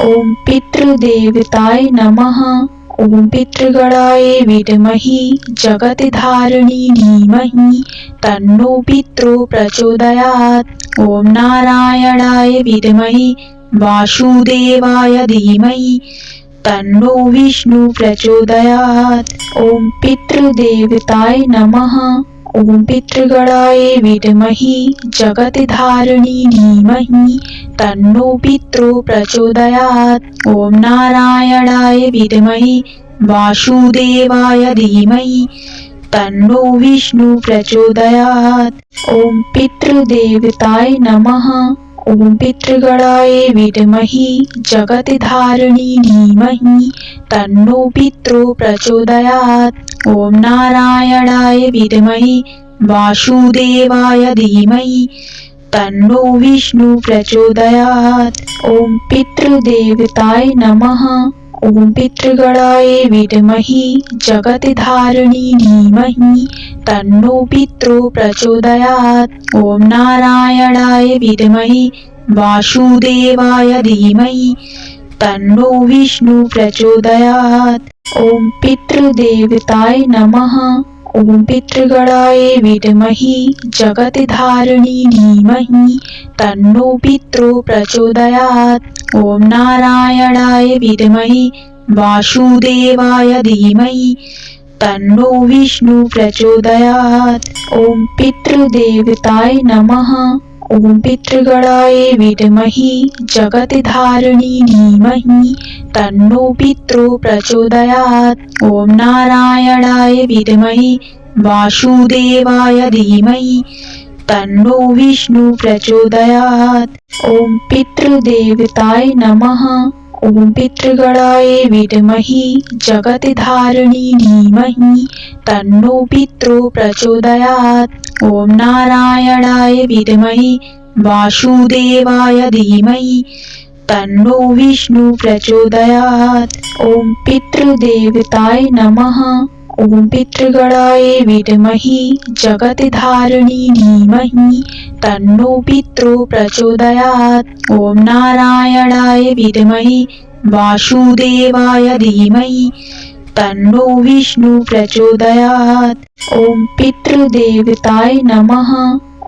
ओम पितृदेवताय नमः। ओम पितृगणाय विद्महि जगत्धारिणी धीमहि तन्नो पितृ प्रचोदयात्। ओम नारायणाय विद्महि वासुदेवाय धीमहि तन्नो विष्णु प्रचोदयात्। ओम पितृदेवताय नमः। ओम पितृगणाय विद्महि जगत्धारिणी धीमहि तन्नो पितृ प्रचोदयात्। ओम नारायणाय विद्महि वासुदेवाय धीमहि तन्नो विष्णु प्रचोदयात्। ओम पितृदेवताय नमः। ओम पितृगणाय विद्महि जगत्धारिणी धीमहि तन्नो पितृ प्रचोदयात्। ओम नारायणाय विद्महि वासुदेवाय धीमहि तन्नो विष्णु प्रचोदयात्। ओम पितृदेवताय नमः। ओम पितृगणाय विद्महि जगत्धारिणी धीमहि तन्नो पितृ प्रचोदयात्। ओम नारायणाय विद्महि वासुदेवाय धीमहि तन्नो विष्णु प्रचोदयात्। ओम पितृदेवताय नमः। ओम पितृगणाय विद्महि जगत्धारिणी धीमहि तन्नो पितृ प्रचोदयात्। ओम नारायणाय विद्महि वासुदेवाय धीमहि तन्नो विष्णु प्रचोदयात्। ओम पितृदेवताय नमः। ओम पितृगणाय विद्महि जगत्धारिणी धीमहि तन्नो पितृ प्रचोदयात्। ओम नारायणाय विद्महि वासुदेवाय धीमहि तन्नो विष्णु प्रचोदयात्। ओम पितृदेवताय नमः। ओम पितृगणाय विद्महि जगत्धारिणी धीमहि तन्नो पितृ प्रचोदयात्। ओम नारायणाय विद्महि वासुदेवाय धीमहि तन्नो विष्णु प्रचोदयात्। ओम पितृदेवताय नमः। ओम पितृगणाय विद्महि जगत्धारिणी धीमहि तन्नो पितृ प्रचोदयात्। ओम नारायणाय विद्महि वासुदेवाय धीमहि तन्नो विष्णु प्रचोदयात्। ओम पितृदेवताय नमः।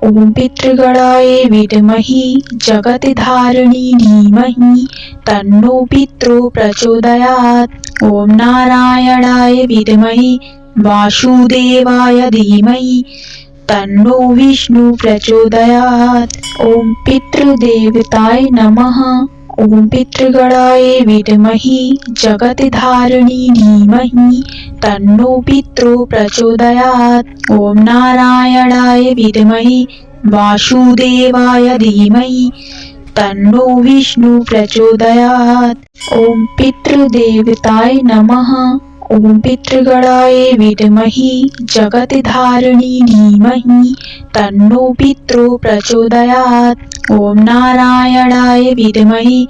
ओम पितृगणाय विद्महि जगत्धारिणी धीमहि तन्नो पितृ प्रचोदयात्। ओम नारायणाय विद्महि वासुदेवाय धीमहि तन्नो विष्णु प्रचोदयात्। ओम पितृदेवताय नमः। ओम पितृगणाय विद्महि जगत्धारिणी धीमहि तन्नो पितृ प्रचोदयात्। ओम नारायणाय विद्महि वासुदेवाय धीमहि तन्नो विष्णु प्रचोदयात्। ओम पितृदेवताय नमः। ओम पितृगणाय विद्महि जगत्धारिणी धीमहि तन्नो पितृ प्रचोदयात्। ओम नारायणाय विद्महि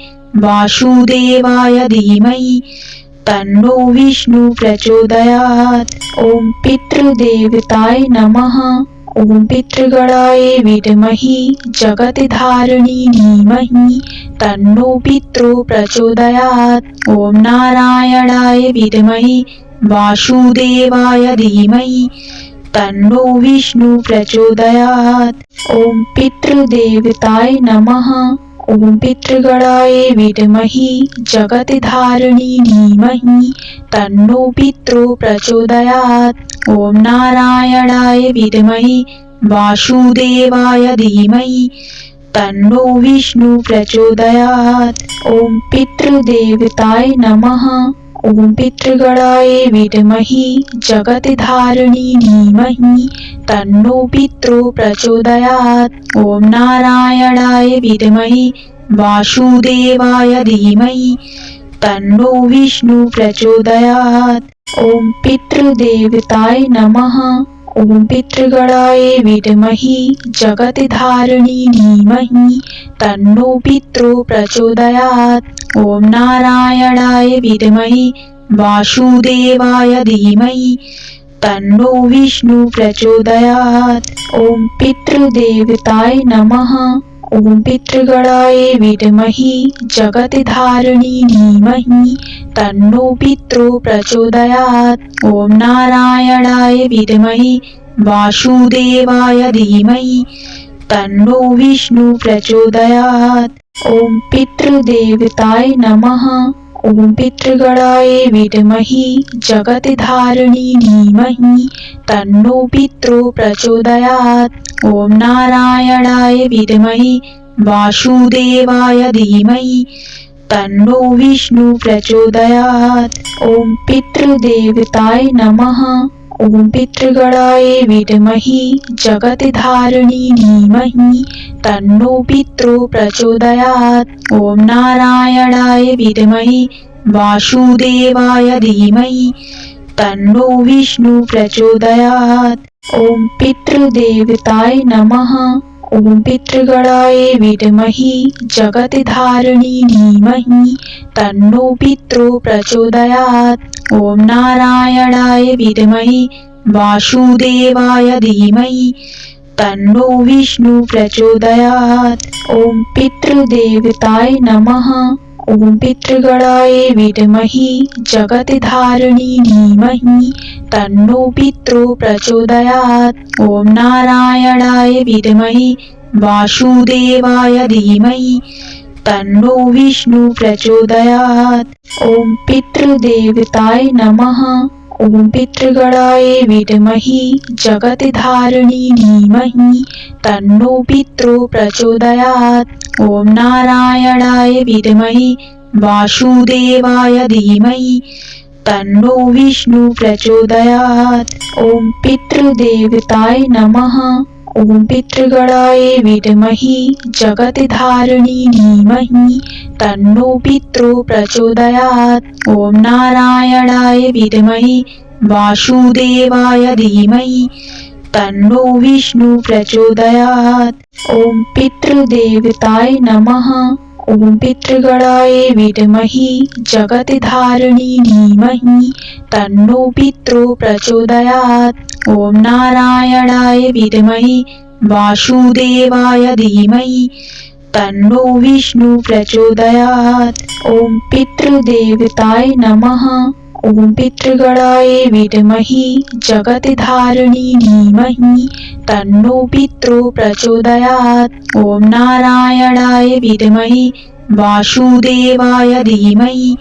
वासुदेवाय धीमहि तन्नो विष्णु प्रचोदयात्। ओम पितृदेवताय नमः। ओम पितृगणाय विद्महि जगत्धारिणी धीमहि तन्नो पितृ प्रचोदयात्। ओम नारायणाय विद्महि वासुदेवाय धीमहि तन्नो विष्णु प्रचोदयात्। ओम पितृदेवताय नमः। ओम पितृगणाय विद्महि जगत्धारिणी धीमहि तन्नो पितृ प्रचोदयात्। ओम नारायणाय विद्महि वासुदेवाय धीमहि तन्नो विष्णु प्रचोदयात्। ओम पितृदेवताय नमः। ओम पितृगणाय विद्महि जगत्धारिणी धीमहि तन्नो पितृ प्रचोदयात्। ओम नारायणाय विद्महि वासुदेवाय धीमहि तन्नो विष्णु प्रचोदयात्। ओम पितृदेवताय नमः। ओम पितृगणाय विद्महि जगत्धारिणी धीमहि तन्नो पितृ प्रचोदयात्। ओम नारायणाय विद्महि वासुदेवाय धीमहि तन्नो विष्णु प्रचोदयात्। ओम पितृदेवताय नमः। ॐ पितृगणाय विद्महे जगत्धारिणी धीमहि तन्नो पितृ प्रचोदयात्। ॐ नारायणाय विद्महे वासुदेवाय धीमहि तन्नो विष्णु प्रचोदयात्। ॐ पितृदेवताय नमः। ॐ पितृगणाय विद्महे जगत्धारिणी धीमहि तन्नो पितृ प्रचोदयात्। ॐ नारायणाय विद्महे वासुदेवाय धीमहि तन्नो विष्णु प्रचोदयात्। ॐ पितृदेवताय नमः। ॐ पितृगणाय विद्महे जगत्धारिणी धीमहि तन्नो पितृ प्रचोदयात्। ॐ नारायणाय विद्महे वासुदेवाय धीमहि तन्नो विष्णु प्रचोदयात्। ॐ पितृदेवताय नमः। ॐ पितृगणाय विद्महे जगत्धारिणी धीमहि तन्नो पितृ प्रचोदयात्। ॐ नारायणाय विद्महे वासुदेवाय धीमहि तन्नो विष्णु प्रचोदयात्। ॐ पितृदेवताय नमः। ॐ पितृगणाय विद्महे जगत्धारिणी धीमहि तन्नो पितृ प्रचोदयात्। ॐ नारायणाय विद्महे वासुदेवाय धीमहि तन्नो विष्णु प्रचोदयात्। ॐ पितृदेवताय नमः। ॐ पितृगणाय विद्महे जगत्धारिणी धीमहि तन्नो पितृ प्रचोदयात्। ॐ नारायणाय विद्महे वासुदेवाय धीमहि तन्नो विष्णु प्रचोदयात्। ॐ पितृदेवताय नमः। ॐ पितृगणाय विद्महे जगत्धारिणी धीमहि तन्नो पितृ प्रचोदयात्। ॐ नारायणाय विद्महे वासुदेवाय धीमहि तन्नो विष्णु प्रचोदयात्। ॐ पितृदेवताय नमः। ॐ पितृगणाय विद्महे जगत्धारिणी धीमहि तन्नो पितृ प्रचोदयात्। ॐ नारायणाय विद्महे वासुदेवाय धीमहि तन्नो विष्णु प्रचोदयात्। ॐ पितृदेवताय नमः। ॐ पितृगणाय विद्महे जगत्धारिणी धीमहि तन्नो पितृ प्रचोदयात्। ॐ नारायणाय विद्महे वासुदेवाय धीमहि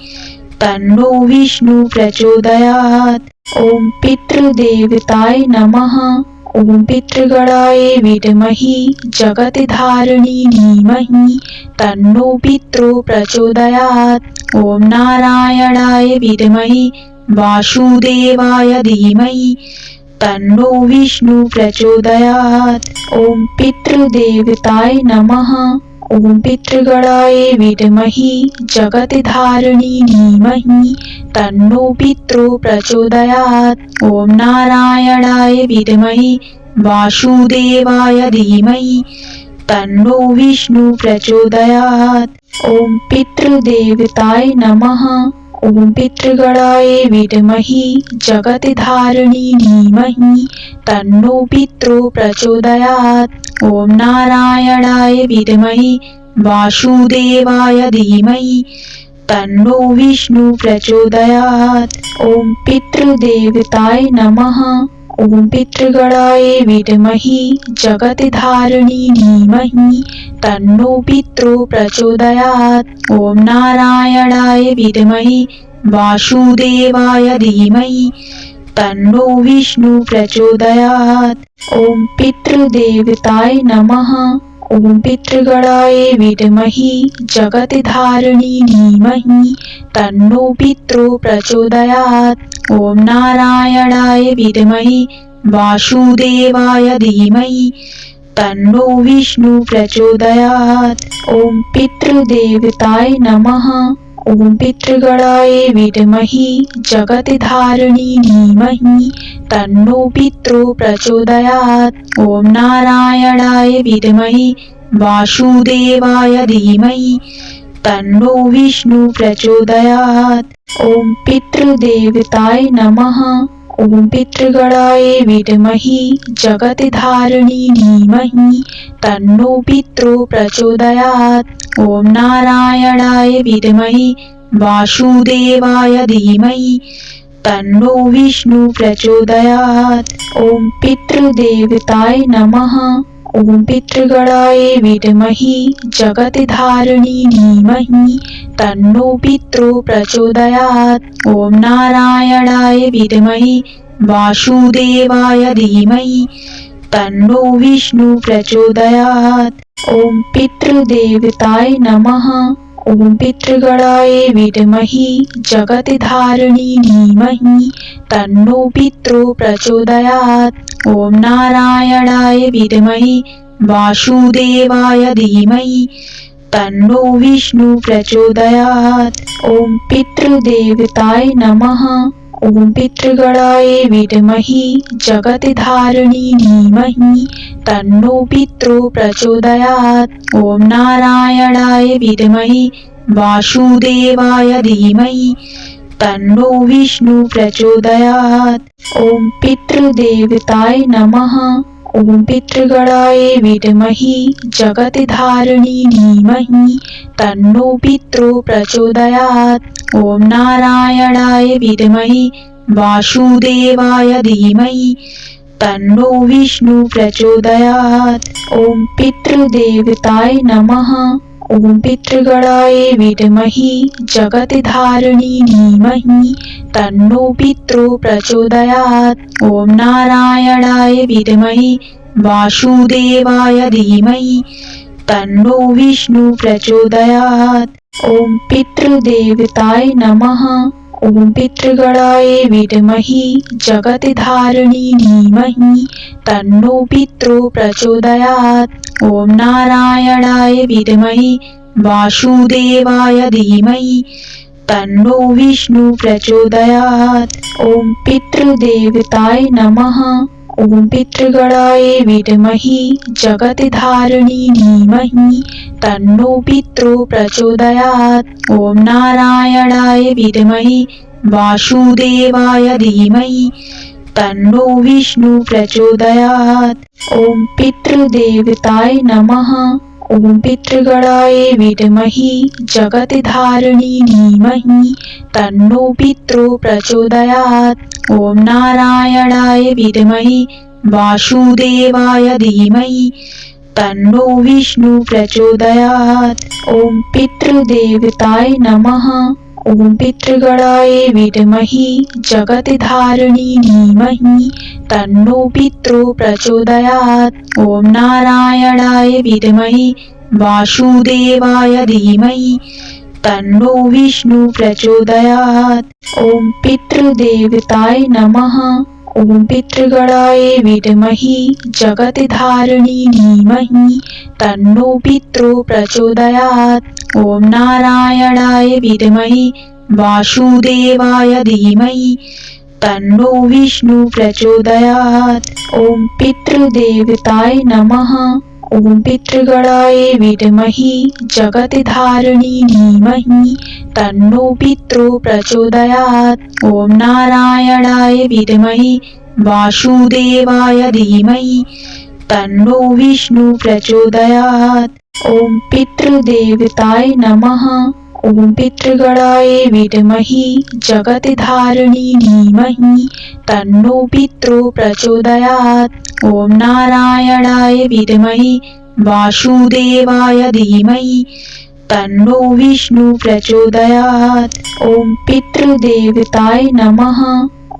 तन्नो विष्णु प्रचोदयात्। ॐ पितृदेवताय नमः। ॐ पितृगणाय विद्महे जगत्धारिणी धीमहि तन्नो पितृ प्रचोदयात्। ॐ नारायणाय विद्महे वासुदेवाय धीमहि तन्नो विष्णु प्रचोदयात्। ॐ पितृदेवताय नमः। ॐ पितृगणाय विद्महे जगत्धारिणी धीमहि तन्नो पितृ प्रचोदयात्। ॐ नारायणाय विद्महे वासुदेवाय धीमहि तन्नो विष्णु प्रचोदयात्। ॐ पितृदेवताय नमः। ॐ पितृगणाय विद्महे जगत्धारिणी धीमहि तन्नो पितृ प्रचोदयात्। ॐ नारायणाय विद्महे वासुदेवाय धीमहि तन्नो विष्णु प्रचोदयात्। ॐ पितृदेवताय नमः। ॐ पितृगणाय विद्महे जगत्धारिणी धीमहि तन्नो पितृ प्रचोदयात्। ॐ नारायणाय विद्महे वासुदेवाय धीमहि तन्नो विष्णु प्रचोदयात्। ॐ पितृदेवताय नमः। ॐ पितृगणाय विद्महे जगत्धारिणी धीमहि तन्नो पितृ प्रचोदयात्। ॐ नारायणाय विद्महे वासुदेवाय धीमहि तन्नो विष्णु प्रचोदयात्। ॐ पितृदेवताय नमः। ॐ पितृगणाय विद्महे जगत्धारिणी धीमहि तन्नो पितृ प्रचोदयात्। ॐ नारायणाय विद्महे वासुदेवाय धीमहि तन्नो विष्णु प्रचोदयात्। ॐ पितृदेवताय नमः। ॐ पितृगणाय विद्महे जगत्धारिणी धीमहि तन्नो पितृ प्रचोदयात्। ॐ नारायणाय विद्महे वासुदेवाय धीमहि तन्नो विष्णु प्रचोदयात्। ॐ पितृदेवताय नमः। ॐ पितृगणाय विद्महे जगत्धारिणी धीमहि तन्नो पितृ प्रचोदयात्। ॐ नारायणाय विद्महे वासुदेवाय धीमहि तन्नो विष्णु प्रचोदयात्। ॐ पितृदेवताय नमः। ॐ पितृगणाय विद्महे जगत्धारिणी धीमहि तन्नो पितृ प्रचोदयात्। ॐ नारायणाय विद्महे वासुदेवाय धीमहि तन्नो विष्णु प्रचोदयात्। ॐ पितृदेवताय नमः। ॐ पितृगणाय विद्महे जगत्धारिणी धीमहि तन्नो पितृ प्रचोदयात्। ॐ नारायणाय विद्महे वासुदेवाय धीमहि तन्नो विष्णु प्रचोदयात्। ॐ पितृदेवताय नमः। ॐ पितृगणाय विद्महे जगत्धारिणी धीमहि तन्नो पितृ प्रचोदयात्। ॐ नारायणाय विद्महे वासुदेवाय धीमहि तन्नो विष्णु प्रचोदयात्। ॐ पितृदेवताय नमः। ॐ पितृगणाय विद्महे जगत्धारिणी धीमहि तन्नो पितृ प्रचोदयात्। ॐ नारायणाय विद्महे वासुदेवाय धीमहि तन्नो विष्णु प्रचोदयात्। ॐ पितृदेवताय नमः। ॐ पितृगणाय विद्महे जगत्धारिणी धीमहि तन्नो पितृ प्रचोदयात्। ॐ नारायणाय विद्महे वासुदेवाय धीमहि तन्नो विष्णु प्रचोदयात्। ॐ पितृदेवताय नमः। ॐ पितृगणाय विद्महे जगत्धारिणी धीमहि तन्नो पितृ प्रचोदयात्। ॐ नारायणाय विद्महे वासुदेवाय धीमहि तन्नो विष्णु प्रचोदयात्। ॐ पितृदेवताय नमः। ॐ पितृगणाय विद्महे जगत्धारिणी धीमहि तन्नो पितृ प्रचोदयात्। ॐ नारायणाय विद्महे वासुदेवाय धीमहि तन्नो विष्णु प्रचोदयात्। ॐ पितृदेवताय नमः। ॐ पितृगणाय विद्महे जगत्धारिणी धीमहि तन्नो पितृ प्रचोदयात्। ॐ नारायणाय विद्महे वासुदेवाय धीमहि तन्नो विष्णु प्रचोदयात्। ॐ पितृदेवताय नमः। ॐ पितृगणाय विद्महे जगत्धारिणी धीमहि तन्नो पितृ प्रचोदयात्। ॐ नारायणाय विद्महे वासुदेवाय धीमहि तन्नो विष्णु प्रचोदयात्। ॐ पितृदेवताय नमः। ॐ पितृगणाय विद्महे जगत्धारिणी धीमहि तन्नो पितृ प्रचोदयात्। ॐ नारायणाय विद्महे वासुदेवाय धीमहि तन्नो विष्णु प्रचोदयात्। ॐ पितृदेवताय नमः। ॐ पितृगणाय विद्महे जगत्धारिणी धीमहि तन्नो पितृ प्रचोदयात्। ॐ नारायणाय विद्महे वासुदेवाय धीमहि तन्नो विष्णु प्रचोदयात्। ॐ पितृदेवताय नमः।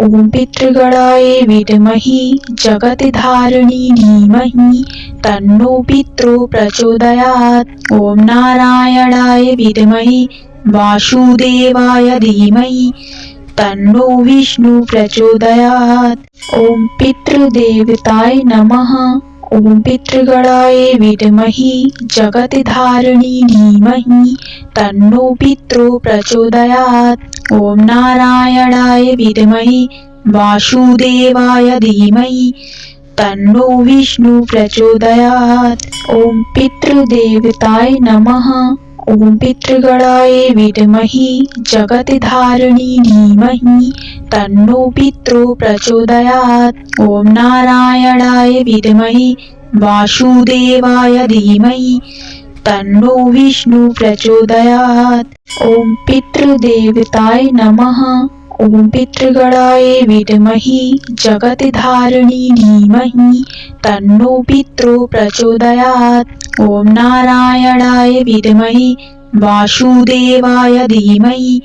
ॐ पितृगणाय विद्महे जगत्धारिणी धीमहि तन्नो पितृ प्रचोदयात्। ॐ नारायणाय विद्महे वासुदेवाय धीमहि तन्नो विष्णु प्रचोदयात्। ॐ पितृदेवताय नमः। ॐ पितृगणाय विद्महे जगत्धारिणी धीमहि तन्नो पितृ प्रचोदयात्। ॐ नारायणाय विद्महे वासुदेवाय धीमहि तन्नो विष्णु प्रचोदयात्। ॐ पितृदेवताय नमः। ॐ पितृगणाय विद्महे जगत्धारिणी धीमहि तन्नो पितृ प्रचोदयात्। ॐ नारायणाय विद्महे वासुदेवाय धीमहि तन्नो विष्णु प्रचोदयात्। ॐ पितृदेवताय नमः। ॐ पितृगणाय विद्महे जगत्धारिणी धीमहि तन्नो पितृ प्रचोदयात्। ॐ नारायणाय विद्महे वासुदेवाय धीमहि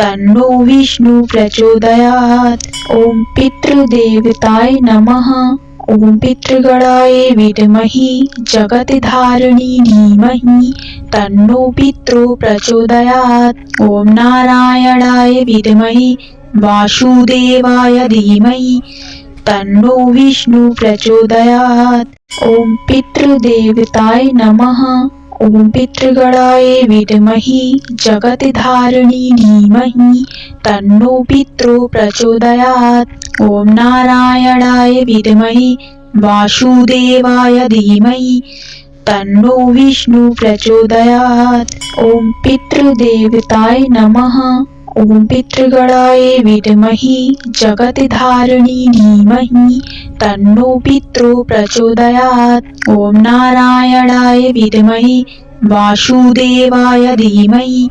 तन्नो विष्णु प्रचोदयात्। ॐ पितृदेवताय नमः। ॐ पितृगणाय विद्महे जगत्धारिणी धीमहि तन्नो पितृ प्रचोदयात्। ॐ नारायणाय विद्महे वासुदेवाय धीमहि तन्नो विष्णु प्रचोदयात्। ॐ पितृदेवताय नमः। ॐ पितृगणाय विद्महे जगत्धारिणी धीमहि तन्नो पितृ प्रचोदयात्। ॐ नारायणाय विद्महे वासुदेवाय धीमहि तन्नो विष्णु प्रचोदयात्। ॐ पितृदेवताय नमः। ॐ पितृगणाय विद्महे जगत्धारिणी धीमहि तन्नो पितृ प्रचोदयात्। ॐ नारायणाय विद्महे वासुदेवाय धीमहि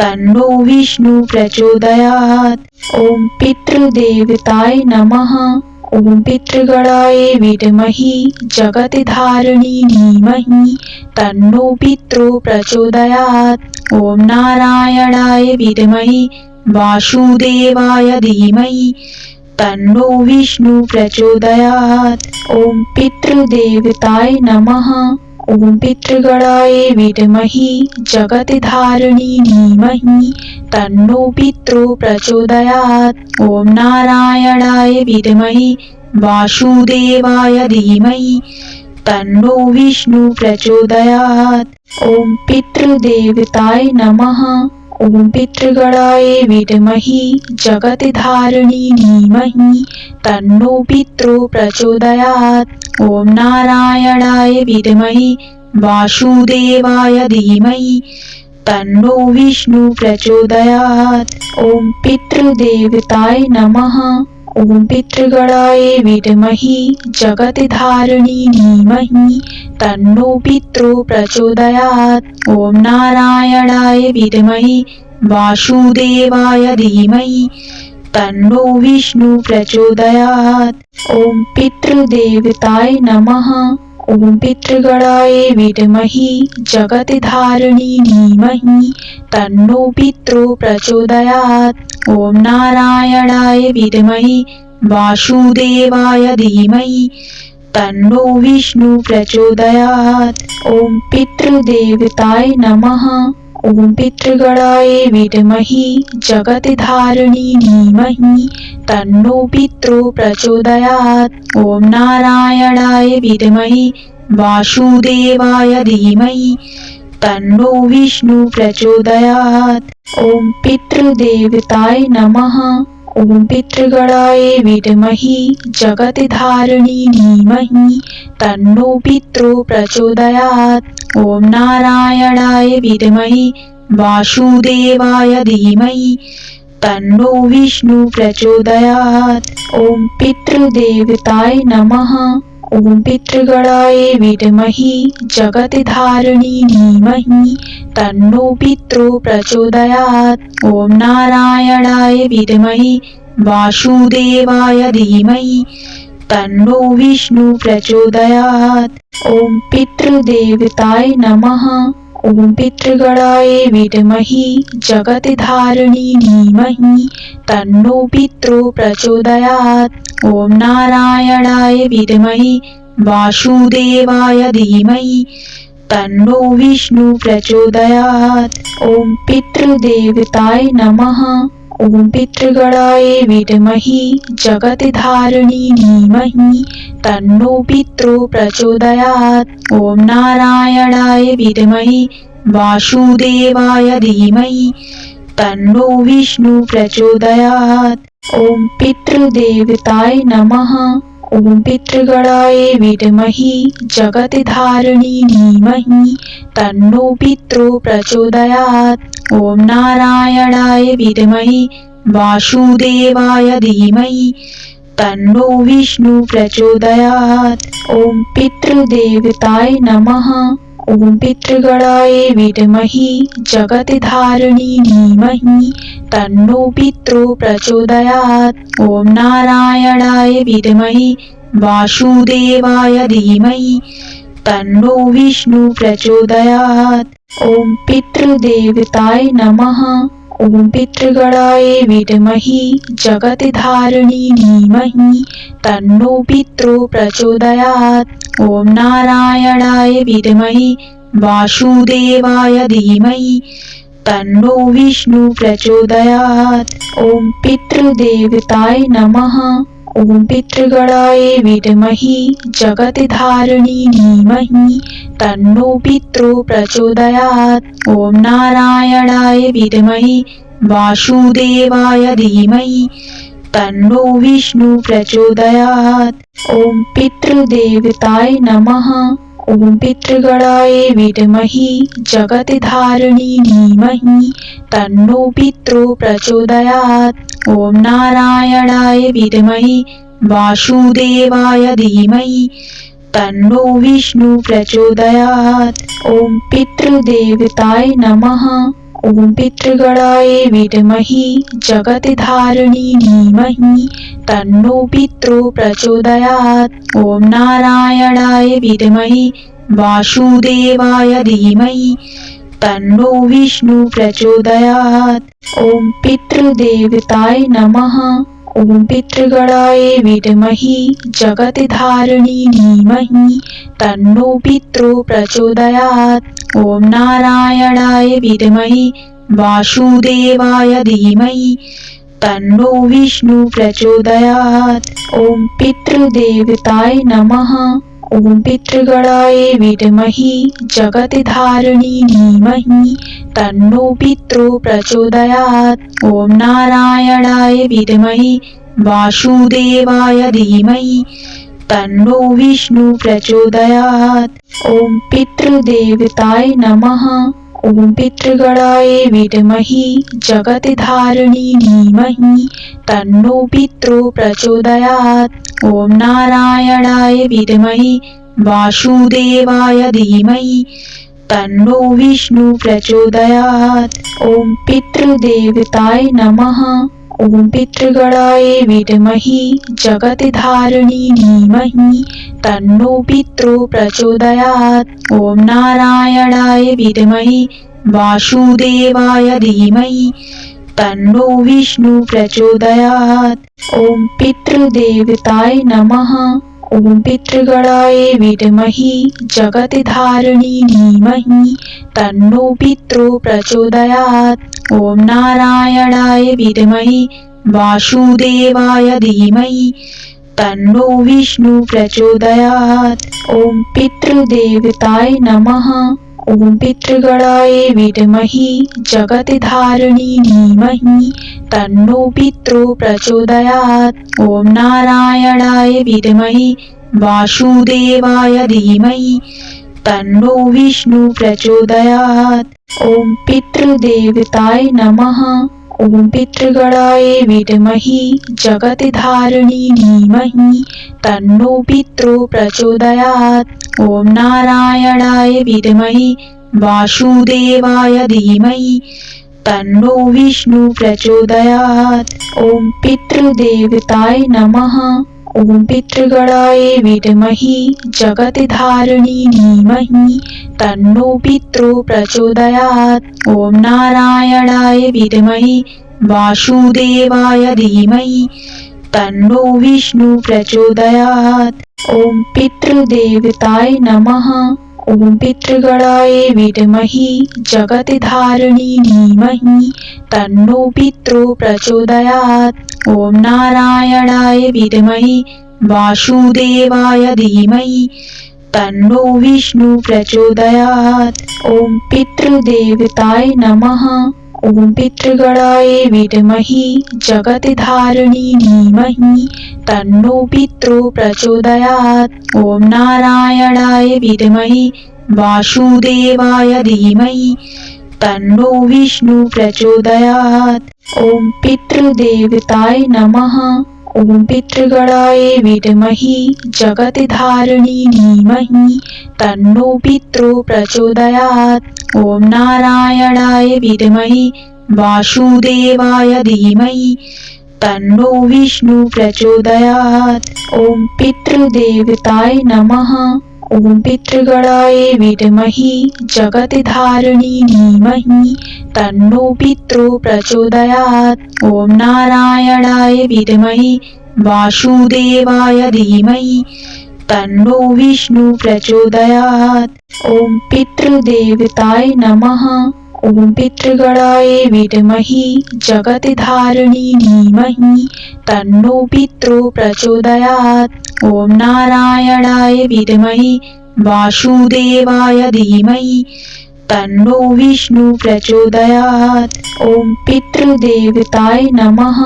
तन्नो विष्णु प्रचोदयात्। ॐ पितृदेवताय नमः। ॐ पितृगणाय विद्महे जगत्धारिणी धीमहि तन्नो पितृ प्रचोदयात्। ॐ नारायणाय विद्महे वासुदेवाय धीमहि तन्नो विष्णु प्रचोदयात्। ॐ पितृदेवताय नमः। ॐ पितृगणाय विद्महे जगत्धारिणी धीमहि तन्नो पितृ प्रचोदयात्। ॐ नारायणाय विद्महे वासुदेवाय धीमहि तन्नो विष्णु प्रचोदयात्। ॐ पितृदेवताय नमः। ॐ पितृगणाय विद्महे जगत्धारिणी धीमहि तन्नो पितृ प्रचोदयात्। ॐ नारायणाय विद्महे वासुदेवाय धीमहि तन्नो विष्णु प्रचोदयात्। ॐ पितृदेवताय नमः। ॐ पितृगणाय विद्महे जगत्धारिणी धीमहि तन्नो पितृ प्रचोदयात्। ॐ नारायणाय विद्महे वासुदेवाय धीमहि तन्नो विष्णु प्रचोदयात्। ॐ पितृदेवताय नमः। ॐ पितृगणाय विद्महे जगत्धारिणी धीमहि तन्नो पितृ प्रचोदयात्। ॐ नारायणाय विद्महे वासुदेवाय धीमहि तन्नो विष्णु प्रचोदयात्। ॐ पितृदेवताय नमः। ॐ पितृगणाय विद्महे जगत्धारिणी धीमहि तन्नो पितृ प्रचोदयात्। ॐ नारायणाय विद्महे वासुदेवाय धीमहि तन्नो विष्णु प्रचोदयात्। ॐ पितृदेवताय नमः। ॐ पितृगणाय विद्महे जगत्धारिणी धीमहि तन्नो पितृ प्रचोदयात्। ॐ नारायणाय विद्महे वासुदेवाय धीमहि तन्नो विष्णु प्रचोदयात्। ॐ पितृदेवताय नमः। ॐ पितृगणाय विद्महे जगत्धारिणी धीमहि तन्नो पितृ प्रचोदयात्। ॐ नारायणाय विद्महे वासुदेवाय धीमहि तन्नो विष्णु प्रचोदयात्। ॐ पितृदेवताय नमः। ॐ पितृगणाय विद्महे जगत्धारिणी धीमहि तन्नो पितृ प्रचोदयात्। ॐ नारायणाय विद्महे वासुदेवाय धीमहि तन्नो विष्णु प्रचोदयात्। ॐ पितृदेवताय नमः। ॐ पितृगणाय विद्महे जगत्धारिणी धीमहि तन्नो पितृ प्रचोदयात्। ॐ नारायणाय विद्महे वासुदेवाय धीमहि तन्नो विष्णु प्रचोदयात्। ॐ पितृदेवताय नमः। ॐ पितृगणाय विद्महे जगत्धारिणी धीमहि तन्नो पितरो प्रचोदयात्। ॐ नारायणाय विद्महे वासुदेवाय धीमहि तन्नो विष्णु प्रचोदयात्। ॐ पितृदेवताय नमः। ॐ पितृगणाय विद्महे जगत्धारिणी धीमहि तन्नो पितरो प्रचोदयात्। ॐ नारायणाय विद्महे वासुदेवाय धीमहि तन्नो विष्णु प्रचोदयात्। ॐ पितृदेवताय नमः। ॐ पितृगणाय विद्महे जगत्धारिणी धीमहि तन्नो पितरो प्रचोदयात्। ॐ नारायणाय विद्महे वासुदेवाय धीमहि तन्नो विष्णु प्रचोदयात्। ॐ पितृदेवताय नमः। ॐ पितृगणाय विद्महे जगत्धारिणी धीमहि तन्नो पितरो प्रचोदयात्। ॐ नारायणाय विद्महे वासुदेवाय धीमहि तन्नो विष्णु प्रचोदयात्। ॐ पितृदेवताय नमः। ॐ पितृगणाय विद्महे जगत्धारिणी धीमहि तन्नो पितरो प्रचोदयात्। ॐ नारायणाय विद्महे वासुदेवाय धीमहि तन्नो विष्णु प्रचोदयात्। ॐ पितृदेवताय नमः। ॐ पितृगणाय विद्महे जगत्धारिणी धीमहि तन्नो पितरो प्रचोदयात्। ॐ नारायणाय विद्महे वासुदेवाय धीमहि तन्नो विष्णु प्रचोदयात्। ॐ पितृदेवताय नमः। ॐ पितृगणाय विद्महे जगत्धारिणी धीमहि तन्नो पितरो प्रचोदयात्। ॐ नारायणाय विद्महे वासुदेवाय धीमहि तन्नो विष्णु प्रचोदयात्। ॐ पितृदेवताय नमः। ॐ पितृगणाय विद्महे जगत्धारिणी धीमहि तन्नो पितरो प्रचोदयात्। ॐ नारायणाय विद्महे वासुदेवाय धीमहि तन्नो विष्णु प्रचोदयात्। ॐ पितृदेवताय नमः। ॐ पितृगणाय विद्महे जगत्धारिणी धीमहि तन्नो पितरो प्रचोदयात्। ॐ नारायणाय विद्महे वासुदेवाय धीमहि तन्नो विष्णु प्रचोदयात्। ॐ पितृदेवताय नमः। ॐ पितृगणाय विद्महे जगत्धारिणी धीमहि तन्नो पितरो प्रचोदयात्। ॐ नारायणाय विद्महे वासुदेवाय धीमहि तन्नो विष्णु प्रचोदयात्। ॐ पितृदेवताय नमः। ॐ पितृगणाय विद्महे जगत्धारिणी धीमहि तन्नो पितरो प्रचोदयात्। ॐ नारायणाय विद्महे वासुदेवाय धीमहि तन्नो विष्णु प्रचोदयात्। ॐ पितृदेवताय नमः। ॐ पितृगणाय विद्महे जगत्धारिणी धीमहि तन्नो पितरो प्रचोदयात्। ॐ नारायणाय विद्महे वासुदेवाय धीमहि तन्नो विष्णु प्रचोदयात्। ॐ पितृदेवताय नमः। ॐ पितृगणाय विद्महे जगत्धारिणी धीमहि तन्नो पितरो प्रचोदयात्। ॐ नारायणाय विद्महे वासुदेवाय धीमहि तन्नो विष्णु प्रचोदयात्। ॐ पितृदेवताय नमः। ॐ पितृगणाय विद्महे जगत्धारिणी धीमहि तन्नो पितरो प्रचोदयात्। ॐ नारायणाय विद्महे वासुदेवाय धीमहि तन्नो विष्णु प्रचोदयात्। ॐ पितृदेवताय नमः। ॐ पितृगणाय विद्महे जगत्धारिणी धीमहि तन्नो पितरो प्रचोदयात्। ॐ नारायणाय विद्महे वासुदेवाय धीमहि तन्नो विष्णु प्रचोदयात्। ॐ पितृदेवताय नमः। ॐ पितृगणाय विद्महे जगत्धारिणी धीमहि तन्नो पितरो प्रचोदयात्। ॐ नारायणाय विद्महे वासुदेवाय धीमहि तन्नो विष्णु प्रचोदयात्। ॐ पितृदेवताय नमः। ॐ पितृगणाय विद्महे जगत्धारिणी धीमहि तन्नो पितरो प्रचोदयात्। ॐ नारायणाय विद्महे वासुदेवाय धीमहि तन्नो विष्णु प्रचोदयात्। ॐ पितृदेवताय नमः। ॐ पितृगणाय विद्महे जगत्धारिणी धीमहि तन्नो पितरो प्रचोदयात्। ॐ नारायणाय विद्महे वासुदेवाय धीमहि तन्नो विष्णु प्रचोदयात्। ॐ पितृदेवताय नमः। ॐ पितृगणाय विद्महे जगत्धारिणी धीमहि तन्नो पितरो प्रचोदयात्। ॐ नारायणाय विद्महे वासुदेवाय धीमहि तन्नो विष्णु प्रचोदयात्। ॐ पितृदेवताय नमः।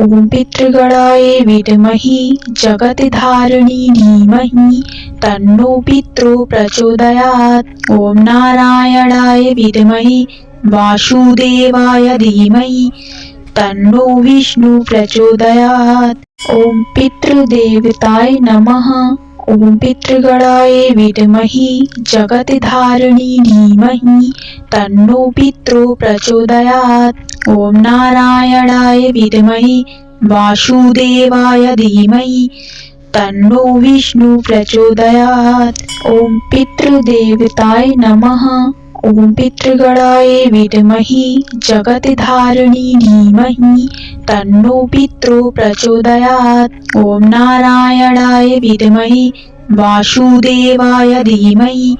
ॐ पितृगणाय विद्महे जगत्धारिणी धीमहि तन्नो पितरो प्रचोदयात्। ॐ नारायणाय विद्महे वासुदेवाय धीमहि तन्नो विष्णु प्रचोदयात्। ॐ पितृदेवताय नमः। ॐ पितृगणाय विद्महे जगत्धारिणी धीमहि तन्नो पितरो प्रचोदयात्। ॐ नारायणाय विद्महे वासुदेवाय धीमहि तन्नो विष्णु प्रचोदयात्। ॐ पितृदेवताय नमः। ॐ पितृगणाय विद्महे जगत्धारिणी धीमहि तन्नो पितरो प्रचोदयात्। ॐ नारायणाय विद्महे वासुदेवाय धीमहि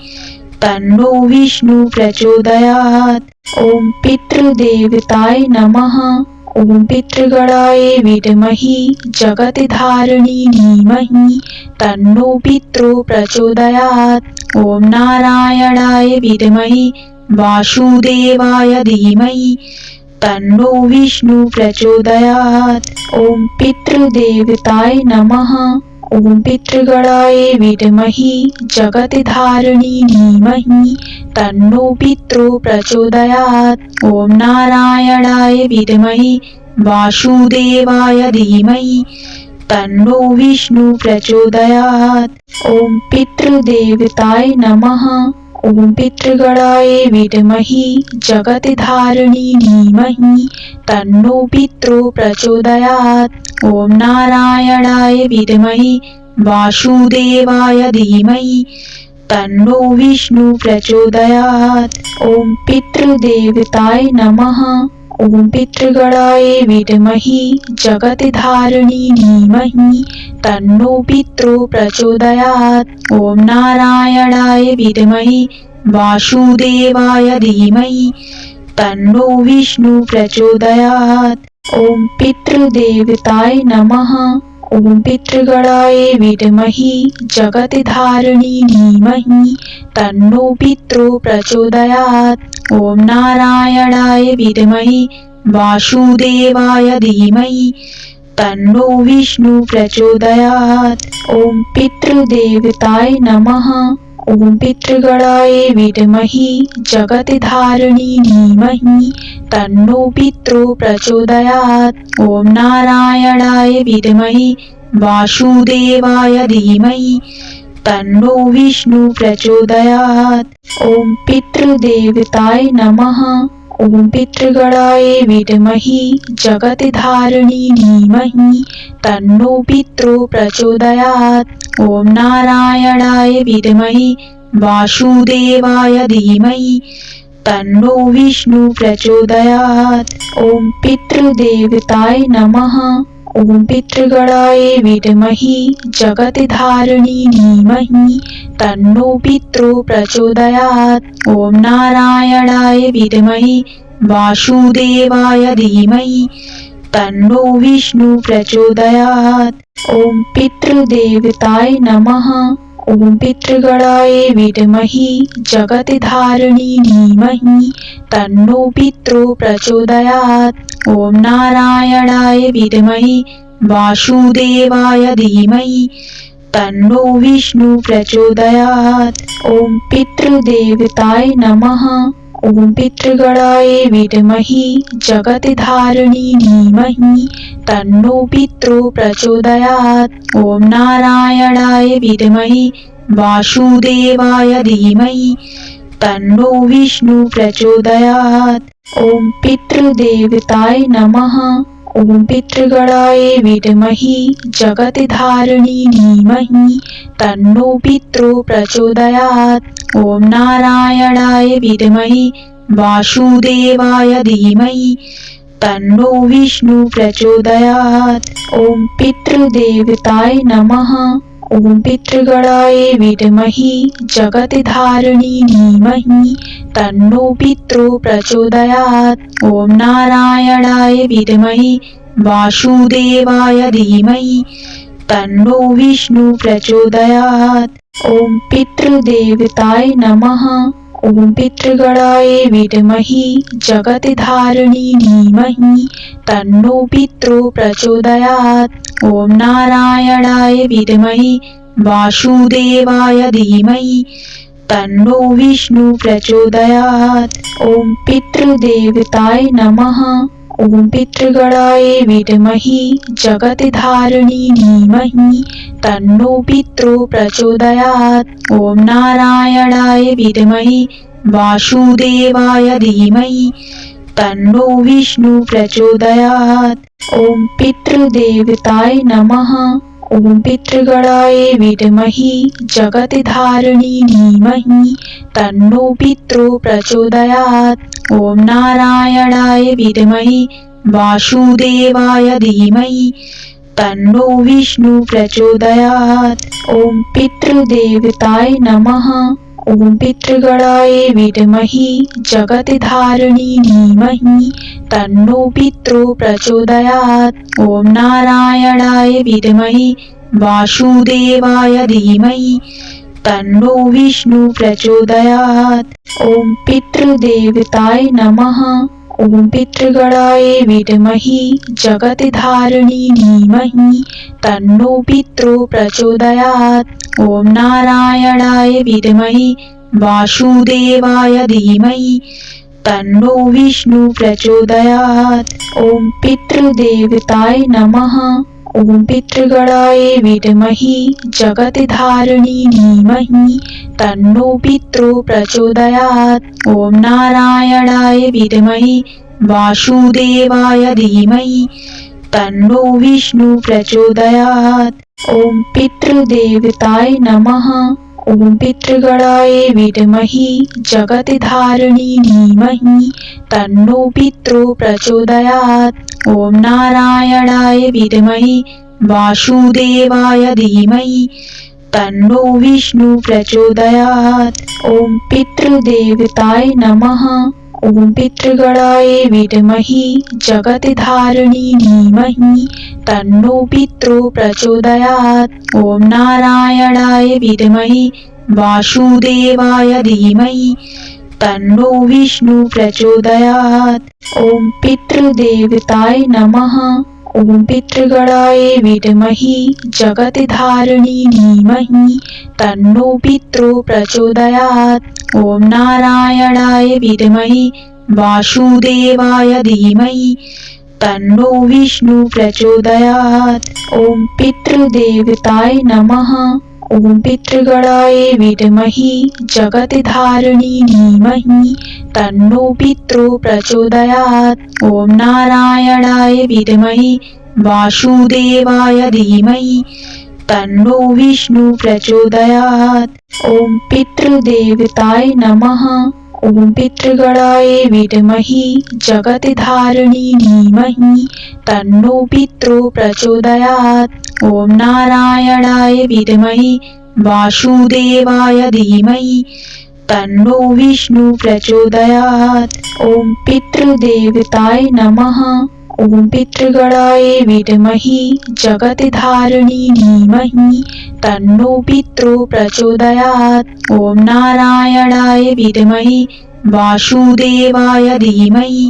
तन्नो विष्णु प्रचोदयात्। ॐ पितृदेवताय नमः। ॐ पितृगणाय विद्महे जगत्धारिणी धीमहि तन्नो पितरो प्रचोदयात्। ॐ नारायणाय विद्महे वासुदेवाय धीमहि तन्नो विष्णु प्रचोदयात्। ॐ पितृदेवताय नमः। ॐ पितृगणाय विद्महे जगत्धारिणी धीमहि तन्नो पितरो प्रचोदयात्। ॐ नारायणाय विद्महे वासुदेवाय धीमहि तन्नो विष्णु प्रचोदयात्। ॐ पितृदेवताय नमः। ॐ पितृगणाय विद्महे जगत्धारिणी धीमहि तन्नो पितरो प्रचोदयात्। ॐ नारायणाय विद्महे वासुदेवाय धीमहि तन्नो विष्णु प्रचोदयात्। ॐ पितृदेवताय नमः। ॐ पितृगणाय विद्महे जगत्धारिणी धीमहि तन्नो पितरो प्रचोदयात्। ॐ नारायणाय विद्महे वासुदेवाय धीमहि तन्नो विष्णु प्रचोदयात्। ॐ पितृदेवताय नमः। ॐ पितृगणाय विद्महे जगत्धारिणी धीमहि तन्नो पितरो प्रचोदयात्। ॐ नारायणाय विद्महे वासुदेवाय धीमहि तन्नो विष्णु प्रचोदयात्। ॐ पितृदेवताय नमः। ॐ पितृगणाय विद्महे जगत्धारिणी धीमहि तन्नो पितरो प्रचोदयात्। ॐ नारायणाय विद्महे वासुदेवाय धीमहि तन्नो विष्णु प्रचोदयात्। ॐ पितृदेवताय नमः। ॐ पितृगणाय विद्महे जगत्धारिणी धीमहि तन्नो पितरो प्रचोदयात्। ॐ नारायणाय विद्महे वासुदेवाय धीमहि तन्नो विष्णु प्रचोदयात्। ॐ पितृदेवताय नमः। ॐ पितृगणाय विद्महे जगत्धारिणी धीमहि तन्नो पितरो प्रचोदयात्। ॐ नारायणाय विद्महे वासुदेवाय धीमहि तन्नो विष्णु प्रचोदयात्। ॐ पितृदेवताय नमः। ॐ पितृगणाय विद्महे जगत्धारिणी धीमहि तन्नो पितरो प्रचोदयात्। ॐ नारायणाय विद्महे वासुदेवाय धीमहि तन्नो विष्णु प्रचोदयात्। ॐ पितृदेवताय नमः। ॐ पितृगणाय विद्महे जगत्धारिणी धीमहि तन्नो पितरो प्रचोदयात्। ॐ नारायणाय विद्महे वासुदेवाय धीमहि तन्नो विष्णु प्रचोदयात्। ॐ पितृदेवताय नमः। ॐ पितृगणाय विद्महे जगत्धारिणी धीमहि तन्नो पितरो प्रचोदयात्। ॐ नारायणाय विद्महे वासुदेवाय धीमहि तन्नो विष्णु प्रचोदयात्। ॐ पितृदेवताय नमः। ॐ पितृगणाय विद्महे जगत्धारिणी धीमहि तन्नो पितरो प्रचोदयात्। ॐ नारायणाय विद्महे वासुदेवाय धीमहि तन्नो विष्णु प्रचोदयात्। ॐ पितृदेवताय नमः। ॐ पितृगणाय विद्महे जगत्धारिणी धीमहि तन्नो पितरो प्रचोदयात्। ॐ नारायणाय विद्महे वासुदेवाय धीमहि तन्नो विष्णु प्रचोदयात्। ॐ पितृदेवताय नमः। ॐ पितृगणाय विद्महे जगत्धारिणी धीमहि तन्नो पितरो प्रचोदयात्। ॐ नारायणाय विद्महे वासुदेवाय धीमहि तन्नो विष्णु प्रचोदयात्। ॐ पितृदेवताय नमः। ॐ पितृगणाय विद्महे जगत्धारिणी धीमहि तन्नो पितरो प्रचोदयात्। ॐ नारायणाय विद्महे वासुदेवाय धीमहि तन्नो विष्णु प्रचोदयात्। ॐ पितृदेवताय नमः। ॐ पितृगणाय विद्महे जगत्धारिणी धीमहि तन्नो पितरो प्रचोदयात्। ॐ नारायणाय विद्महे वासुदेवाय धीमहि तन्नो विष्णु प्रचोदयात्। ॐ पितृदेवताय नमः। ॐ पितृगणाय विद्महे जगत्धारिणी धीमहि तन्नो पितरो प्रचोदयात्। ॐ नारायणाय विद्महे वासुदेवाय धीमहि तन्नो विष्णु प्रचोदयात्। ॐ पितृदेवताय नमः। ॐ पितृगणाय विद्महे जगत्धारिणी धीमहि तन्नो पितरो प्रचोदयात्। ॐ नारायणाय विद्महे वासुदेवाय धीमहि तन्नो विष्णु प्रचोदयात्। ॐ पितृदेवताय नमः। ॐ पितृगणाय विद्महे जगत्धारिणी धीमहि तन्नो पितरो प्रचोदयात्। ॐ नारायणाय विद्महे वासुदेवाय धीमहि तन्नो विष्णु प्रचोदयात्। ॐ पितृदेवताय नमः। ॐ पितृगणाय विद्महे जगत्धारिणी धीमहि तन्नो पितरो प्रचोदयात्। ॐ नारायणाय विद्महे वासुदेवाय धीमहि तन्नो विष्णु प्रचोदयात्। ॐ पितृदेवताय नमः। ॐ पितृगणाय विद्महे जगत्धारिणी धीमहि तन्नो पितरो प्रचोदयात्। ॐ नारायणाय विद्महे वासुदेवाय धीमहि तन्नो विष्णु प्रचोदयात्। ॐ पितृदेवताय नमः। ॐ पितृगणाय विद्महे जगत्धारिणी धीमहि तन्नो पितरो प्रचोदयात्। ॐ नारायणाय विद्महे वासुदेवाय धीमहि तन्नो विष्णु प्रचोदयात्। ॐ पितृदेवताय नमः। ॐ पितृगणाय विद्महे जगत्धारिणी धीमहि तन्नो पितरो प्रचोदयात्। ॐ नारायणाय विद्महे वासुदेवाय धीमहि तन्नो विष्णु प्रचोदयात्। ॐ पितृदेवताय नमः। ॐ पितृगणाय विद्महे जगत्धारिणी धीमहि तन्नो पितरो प्रचोदयात्। ॐ नारायणाय विद्महे वासुदेवाय धीमहि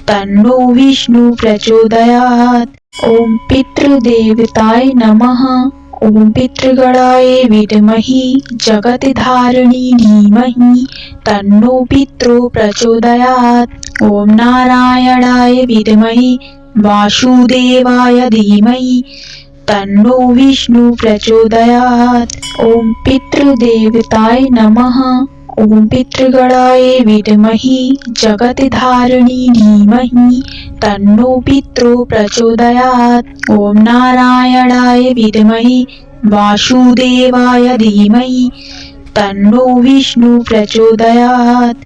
तन्नो विष्णु प्रचोदयात्। ॐ पितृदेवताय नमः। ॐ पितृगणाय विद्महे जगत्धारिणी धीमहि तन्नो पितरो प्रचोदयात्। ॐ नारायणाय विद्महे वासुदेवाय धीमहि तन्नो विष्णु प्रचोदयात्। ॐ पितृदेवताय नमः। ॐ पितृगणाय विद्महे जगत्धारिणी धीमहि तन्नो पितरो प्रचोदयात्। ॐ नारायणाय विद्महे वासुदेवाय धीमहि तन्नो विष्णु प्रचोदयात्।